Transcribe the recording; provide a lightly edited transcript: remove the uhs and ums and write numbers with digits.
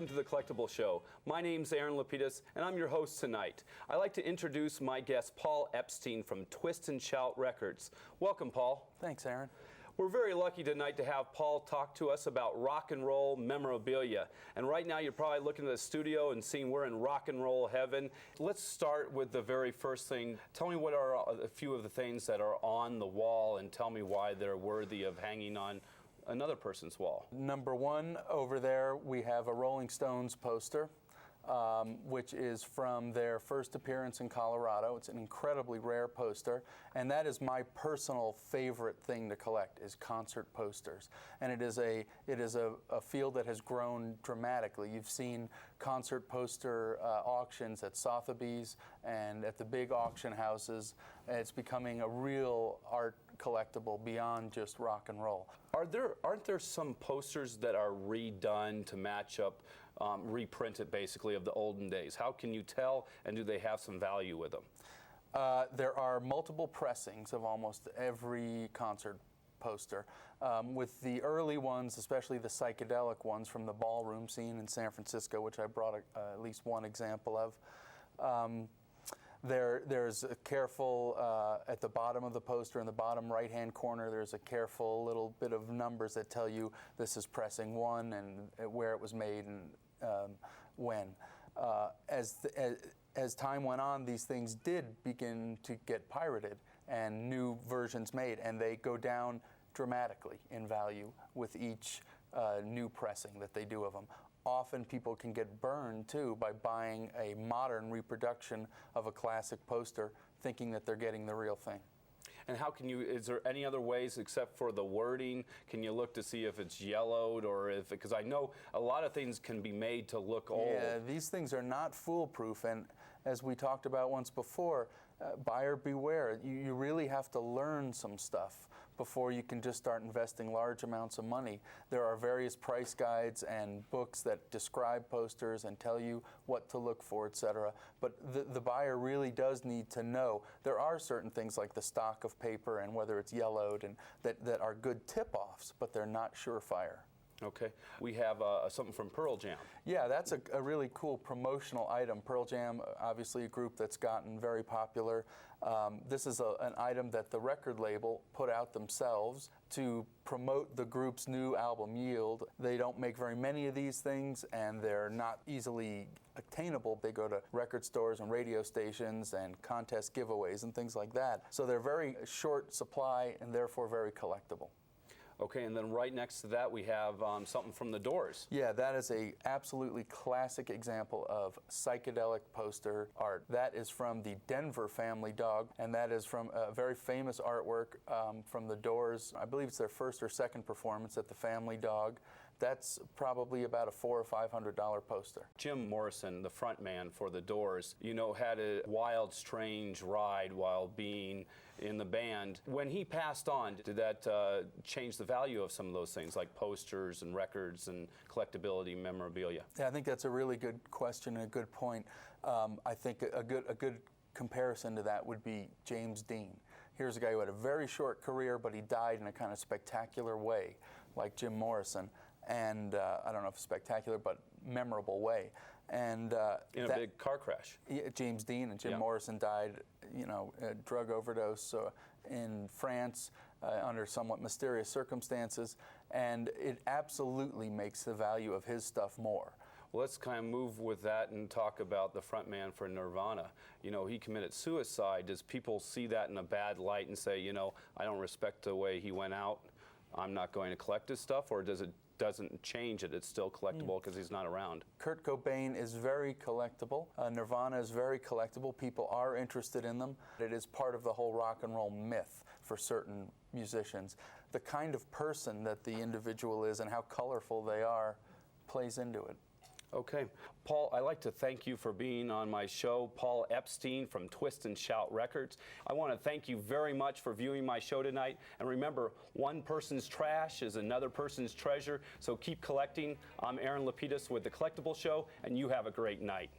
welcome to the Collectible Show. My name's Aaron LaPedis, and I'm your host tonight. I'd like to introduce my guest, Paul Epstein from Twist and Shout Records. Welcome, Paul. Thanks, Aaron. We're very lucky tonight to have Paul talk to us about rock and roll memorabilia. And right now you're probably looking at the studio and seeing we're in rock and roll heaven. Let's start with the very first thing. Tell me what are a few of the things that are on the wall and tell me why they're worthy of hanging on another person's wall. Number one, over there we have a Rolling Stones poster, which is from their first appearance in Colorado. It's an incredibly rare poster, and that is my personal favorite thing to collect, is concert posters. And it is a field that has grown dramatically. You've seen concert poster auctions at Sotheby's and at the big auction houses. It's becoming a real art collectible beyond just rock and roll. Aren't there some posters that are redone to match up, reprinted basically of the olden days? How can you tell, and do they have some value with them? There are multiple pressings of almost every concert poster. With the early ones, especially the psychedelic ones from the ballroom scene in San Francisco, which I brought at least one example of. There's a careful, at the bottom of the poster, in the bottom right-hand corner, there's a careful little bit of numbers that tell you this is pressing 1 and where it was made and when. As time went on, these things did begin to get pirated and new versions made, and they go down dramatically in value with each new pressing that they do of them. Often people can get burned too by buying a modern reproduction of a classic poster thinking that they're getting the real thing. And how can you, is there any other ways except for the wording? Can you look to see if it's yellowed or if, because I know a lot of things can be made to look old. Yeah, these things are not foolproof, and as we talked about once before, buyer beware. You really have to learn some stuff before you can just start investing large amounts of money. There are various price guides and books that describe posters and tell you what to look for, etc. But the buyer really does need to know. There are certain things like the stock of paper and whether it's yellowed and that are good tip-offs, but they're not surefire. Okay. We have something from Pearl Jam. Yeah, that's a really cool promotional item. Pearl Jam, obviously a group that's gotten very popular. This is an item that the record label put out themselves to promote the group's new album, Yield. They don't make very many of these things, and they're not easily attainable. They go to record stores and radio stations and contest giveaways and things like that. So they're very short supply and therefore very collectible. Okay, and then right next to that we have something from the Doors. Yeah, that is a absolutely classic example of psychedelic poster art. That is from the Denver family dog, and that is from a very famous artwork from the Doors. I believe it's their first or second performance at the Family Dog. That's probably about a $400 or $500 poster. Jim Morrison, the front man for the Doors, you know, had a wild, strange ride while being in the band. When he passed on, did that change the value of some of those things, like posters and records and collectability, memorabilia? Yeah, I think that's a really good question and a good point. I think a good comparison to that would be James Dean. Here's a guy who had a very short career, but he died in a kind of spectacular way, like Jim Morrison. And I don't know if spectacular, but memorable way. And in a big car crash. Yeah, James Dean and Jim Morrison died, you know, a drug overdose in France under somewhat mysterious circumstances, and it absolutely makes the value of his stuff more. Well, let's kind of move with that and talk about the front man for Nirvana. You know, he committed suicide. Does people see that in a bad light and say, you know, I don't respect the way he went out, I'm not going to collect his stuff, or doesn't change it, it's still collectible because he's not around? Kurt Cobain is very collectible. Nirvana is very collectible. People are interested in them. It is part of the whole rock and roll myth for certain musicians. The kind of person that the individual is and how colorful they are plays into it. Okay. Paul, I'd like to thank you for being on my show. Paul Epstein from Twist and Shout Records. I want to thank you very much for viewing my show tonight. And remember, one person's trash is another person's treasure. So keep collecting. I'm Aaron LaPedis with The Collectible Show, and you have a great night.